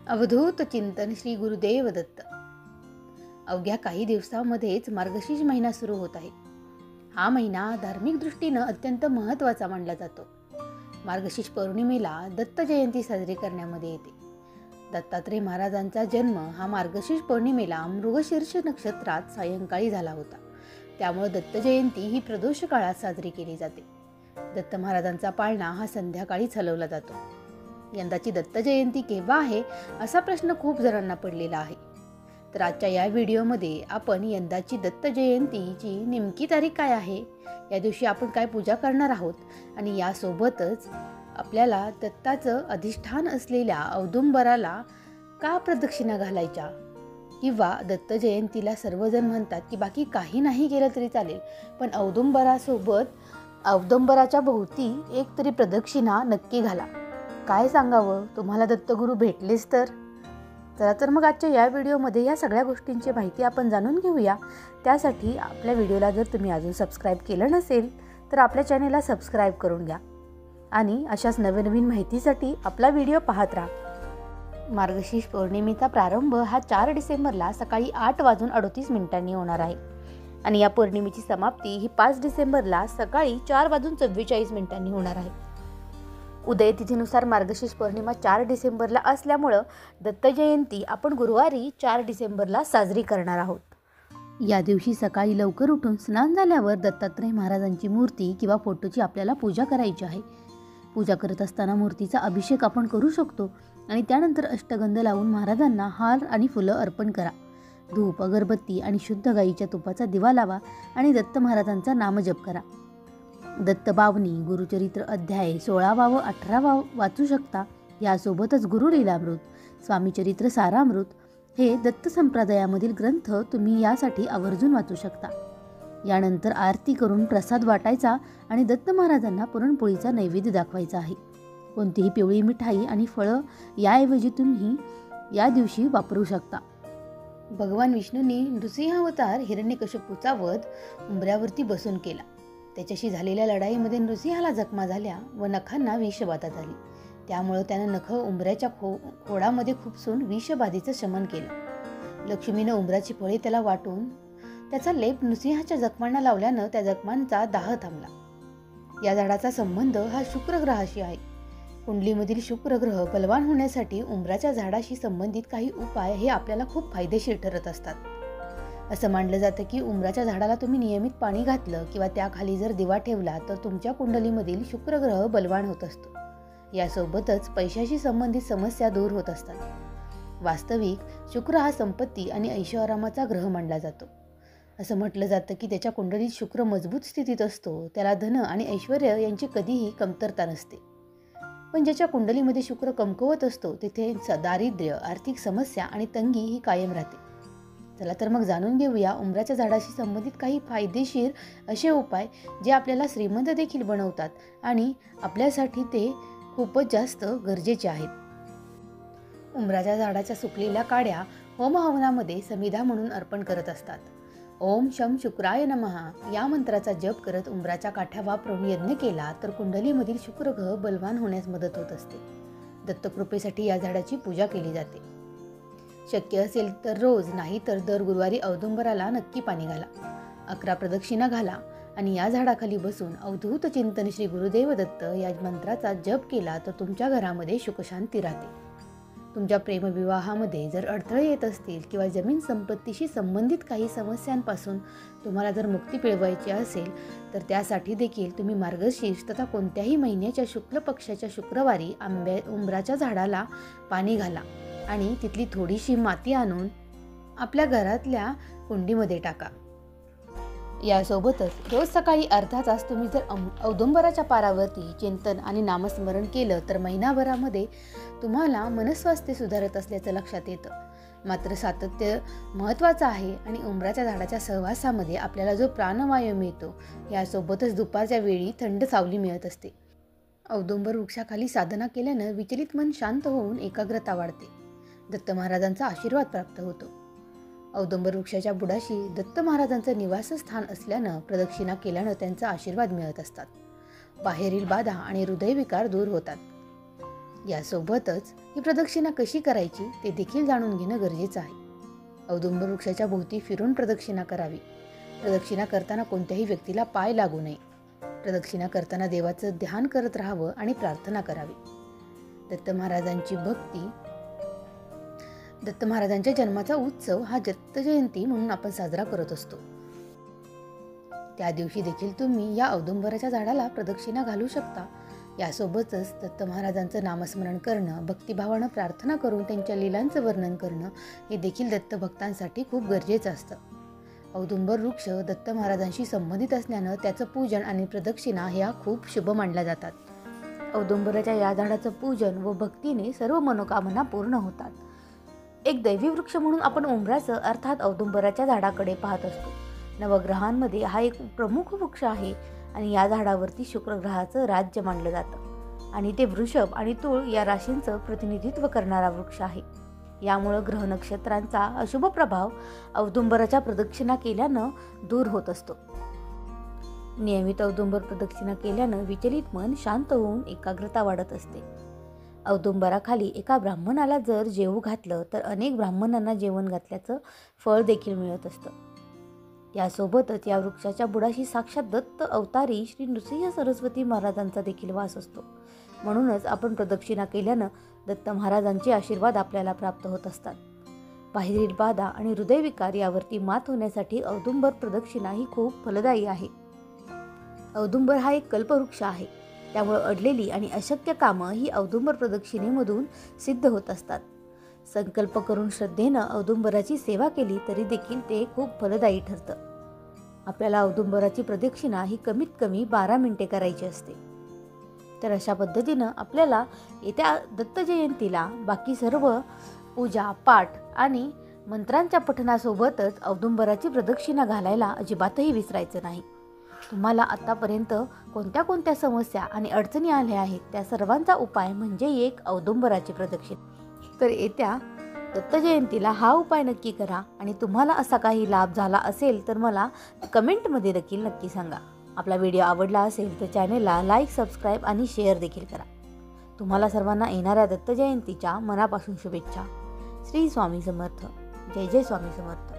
अवधूत चिंतन श्री गुरुदेव दत्त. अवघ्या काही दिवसांमध्येच मार्गशीर्ष महिना सुरू होत आहे. हा महिना धार्मिक दृष्टीनं अत्यंत महत्त्वाचा मानला जातो. मार्गशीर्ष पौर्णिमेला दत्त जयंती साजरी करण्यामध्ये येते. दत्तात्रय महाराजांचा जन्म हा मार्गशीर्ष पौर्णिमेला मृगशीर्ष नक्षत्रात सायंकाळी झाला होता. त्यामुळे दत्त जयंती ही प्रदोष काळात साजरी केली जाते. दत्त महाराजांचा पाळणा हा संध्याकाळीच हलवला जातो. यंदाची दत्त जयंती केव्हा आहे असा प्रश्न खूप जणांना पडलेला आहे. तर आजच्या या व्हिडिओमध्ये आपण यंदाची दत्त जयंतीची नेमकी तारीख काय आहे, या दिवशी आपण काय पूजा करणार आहोत आणि यासोबतच आपल्याला दत्ताचं अधिष्ठान असलेल्या औदुंबराला का प्रदक्षिणा घालायच्या, किंवा दत्त जयंतीला सर्वजण म्हणतात की बाकी काही नाही केलं तरी चालेल, पण औदुंबराच्या भोवती एक तरी प्रदक्षिणा नक्की घाला. काय सांगावं, तुम्हाला दत्तगुरू भेटलेच तर. चला तर मग आजच्या या व्हिडिओमध्ये या सगळ्या गोष्टींची माहिती आपण जाणून घेऊया. त्यासाठी आपल्या व्हिडिओला जर तुम्ही अजून सबस्क्राईब केलं नसेल तर आपल्या चॅनेलला सबस्क्राईब करून घ्या आणि अशाच नवीन माहितीसाठी आपला व्हिडिओ पाहत राहा. मार्गशीर्ष पौर्णिमेचा प्रारंभ हा 4 डिसेंबरला सकाळी 8:38 होणार आहे आणि या पौर्णिमेची समाप्ती ही 5 डिसेंबरला सकाळी 4:44 होणार आहे. उदय तिथीनुसार मार्गशीर्ष पौर्णिमा 4 डिसेंबरला असल्यामुळं दत्त जयंती आपण गुरुवारी 4 डिसेंबरला साजरी करणार आहोत. या दिवशी सकाळी लवकर उठून स्नान झाल्यावर दत्तात्रय महाराजांची मूर्ती किंवा फोटोची आपल्याला पूजा करायची आहे. पूजा करत असताना मूर्तीचा अभिषेक आपण करू शकतो आणि त्यानंतर अष्टगंध लावून महाराजांना हार आणि फुलं अर्पण करा. धूप, अगरबत्ती आणि शुद्ध गाईच्या तुपाचा दिवा लावा आणि दत्त महाराजांचा नामजप करा. दत्त बावनी, गुरुचरित्र अध्याय 16 व 18 वाचू शकता. यासोबतच गुरुलीलामृत, स्वामीचरित्र सारामृत हे दत्त संप्रदायामधील ग्रंथ तुम्ही यासाठी आवर्जून वाचू शकता. यानंतर आरती करून प्रसाद वाटायचा आणि दत्त महाराजांना पुरणपोळीचा नैवेद्य दाखवायचा आहे. कोणतीही पिवळी मिठाई आणि फळं याऐवजी तुम्ही या दिवशी वापरू शकता. भगवान विष्णूंनी नृसिंहावतार हिरण्यकश्यपूचा वध उंबऱ्यावरती बसून केला. त्याच्याशी झालेल्या लढाईमध्ये नृसिंहाला जखमा झाल्या व नखांना विषबाधा झाली. त्यामुळे त्यानं नख उंबऱ्याच्या खोडामध्ये खुपसून विषबाधेचं शमन केलं. लक्ष्मीनं उंबराची फळे त्याला वाटून त्याचा लेप नृसिंहाच्या जखमांना लावल्यानं त्या जखमांचा दाह थांबला. या झाडाचा संबंध हा शुक्रग्रहाशी आहे. कुंडलीमधील शुक्रग्रह बलवान होण्यासाठी उंबराच्या झाडाशी संबंधित काही उपाय हे आपल्याला खूप फायदेशीर ठरत असतात. असं मानलं जातं की उंबराच्या झाडाला तुम्ही नियमित पाणी घातलं किंवा त्याखाली जर दिवा ठेवला तर तुमच्या कुंडलीमधील शुक्रग्रह बलवान होत असतो. यासोबतच पैशाशी संबंधित समस्या दूर होत असतात. वास्तविक शुक्र हा संपत्ती आणि ऐशोआरामाचा ग्रह मानला जातो. असं म्हटलं जातं की त्याच्या कुंडलीत शुक्र मजबूत स्थितीत असतो त्याला धन आणि ऐश्वर यांची कधीही कमतरता नसते. पण ज्याच्या कुंडलीमध्ये शुक्र कमकुवत असतो तिथे दारिद्र्य, आर्थिक समस्या आणि तंगी ही कायम राहते. चला तर मग जाणून घेऊया उंबराच्या झाडाशी संबंधित काही फायदेशीर असे उपाय जे आपल्याला श्रीमंत देखील बनवतात आणि आपल्यासाठी ते खूपच जास्त गरजेचे आहेत. उंबराच्या झाडाच्या सुकलेल्या काड्या होमहवनामध्ये समिधा म्हणून अर्पण करत असतात. ओम शम शुक्राय नमः या मंत्राचा जप करत उंबराच्या काठ्या वापरून यज्ञ केला तर कुंडलीमधील शुक्रग्रह बलवान होण्यास मदत होत असते. दत्तकृपेसाठी या झाडाची पूजा केली जाते. शक्य असेल तर रोज, नाही तर दर गुरुवारी औदुंबराला नक्की पाणी घाला. 11 प्रदक्षिणा घाला आणि या झाडाखाली बसून अवधूत चिंतन श्री गुरुदेव दत्त या मंत्राचा जप केला तर तुमच्या घरामध्ये सुखशांती राहते. तुमच्या प्रेमविवाहामध्ये जर अडथळे येत असतील किंवा जमीन संपत्तीशी संबंधित काही समस्यांपासून तुम्हाला जर मुक्ती मिळवायची असेल तर त्यासाठी देखील तुम्ही मार्गशीर्ष तथा कोणत्याही महिन्याच्या शुक्ल पक्षाच्या शुक्रवारी उंबराच्या झाडाला पाणी घाला आणि तिथली थोडीशी माती आणून आपल्या घरातल्या कुंडीमध्ये टाका. यासोबतच रोज सकाळी अर्धा तास तुम्ही जर औदुंबराच्या पारावरती चिंतन आणि नामस्मरण केलं तर महिनाभरामध्ये तुम्हाला मनस्वास्थ्य सुधारत असल्याचं लक्षात येतं. मात्र सातत्य महत्त्वाचं आहे आणि उंबराच्या झाडाच्या सहवासामध्ये आपल्याला जो प्राणवायू मिळतो यासोबतच दुपारच्या वेळी थंड सावली मिळत असते. औदुंबर वृक्षाखाली साधना केल्यानं विचलित मन शांत होऊन एकाग्रता वाढते. दत्त महाराजांचा आशीर्वाद प्राप्त होतो. औदुंबर वृक्षाच्या बुडाशी दत्त महाराजांचं निवासस्थान असल्यानं प्रदक्षिणा केल्यानं त्यांचा आशीर्वाद मिळत असतात. बाहेरील बाधा आणि हृदयविकार दूर होतात. यासोबतच ही प्रदक्षिणा कशी करायची ते देखील जाणून घेणं गरजेचं आहे. औदुंबर वृक्षाच्या भोवती फिरून प्रदक्षिणा करावी. प्रदक्षिणा करताना कोणत्याही व्यक्तीला पाय लागू नये. प्रदक्षिणा करताना देवाचं ध्यान करत राहावं आणि प्रार्थना करावी. दत्त महाराजांच्या जन्माचा उत्सव हा दत्त जयंती म्हणून आपण साजरा करत असतो. त्या दिवशी देखील तुम्ही या औदुंबराच्या झाडाला प्रदक्षिणा घालू शकता. यासोबतच दत्त महाराजांचं नामस्मरण करणं, भक्तिभावानं प्रार्थना करून त्यांच्या लीलांचं वर्णन करणं हे देखील दत्त भक्तांसाठी खूप गरजेचं असतं. औदुंबर वृक्ष दत्त महाराजांशी संबंधित असल्यानं त्याचं पूजन आणि प्रदक्षिणा ह्या खूप शुभ मानल्या जातात. औदुंबराच्या या झाडाचं पूजन व भक्तीने सर्व मनोकामना पूर्ण होतात. एक दैवी वृक्ष म्हणून आपण उंबराचं अर्थात औदुंबराच्या झाडाकडे पाहत असतो. नवग्रहांमध्ये हा एक प्रमुख वृक्ष आहे आणि या झाडावरती शुक्र ग्रहाचं राज्य मानलं जातं आणि ते वृषभ आणि तुळ या राशींचं प्रतिनिधित्व करणारा वृक्ष आहे. यामुळं ग्रह नक्षत्रांचा अशुभ प्रभाव औदुंबराच्या प्रदक्षिणा केल्यानं दूर होत असतो. नियमित औदुंबर प्रदक्षिणा केल्यानं विचलित मन शांत होऊन एकाग्रता वाढत असते. औदुंबराखाली एका ब्राह्मणाला जर जेवू घातलं तर अनेक ब्राह्मणांना जेवण घातल्याचं फळ देखील मिळत असतं. यासोबतच या वृक्षाच्या बुडाशी साक्षात दत्त अवतारी श्री नृसिंह सरस्वती महाराजांचा देखील वास असतो. म्हणूनच आपण प्रदक्षिणा केल्यानं दत्त महाराजांचे आशीर्वाद आपल्याला प्राप्त होत असतात. बाहेरील बाधा आणि हृदयविकार यावरती मात होण्यासाठी औदुंबर प्रदक्षिणा ही खूप फलदायी आहे. औदुंबर हा एक कल्पवृक्ष आहे. त्यामुळे अडलेली आणि अशक्य कामं ही औदुंबर प्रदक्षिणेमधून सिद्ध होत असतात. संकल्प करून श्रद्धेनं औदुंबराची सेवा केली तरी देखील ते खूप फलदायी ठरतं. आपल्याला औदुंबराची प्रदक्षिणा ही कमीत कमी 12 मिनिटे करायची असते. तर अशा पद्धतीनं आपल्याला येत्या दत्त जयंतीला बाकी सर्व पूजा पाठ आणि मंत्रांच्या पठणासोबतच औदुंबराची प्रदक्षिणा घालायला अजिबातही विसरायचं नाही. तुम्हाला आतापर्यंत कोणत्या कोणत्या समस्या आणि अडचणी आल्या आहेत त्या सर्वांचा उपाय म्हणजे एक औदुंबराची प्रदक्षिणा. तर येत्या दत्त जयंतीला हा उपाय नक्की करा आणि तुम्हाला असा काही लाभ झाला असेल तर मला कमेंटमध्ये देखील नक्की सांगा. आपला व्हिडिओ आवडला असेल तर चॅनेलला लाईक, सबस्क्राईब आणि शेअर देखील करा. तुम्हाला सर्वांना येणाऱ्या दत्त जयंतीच्या मनापासून शुभेच्छा. श्री स्वामी समर्थ. जय जय स्वामी समर्थ.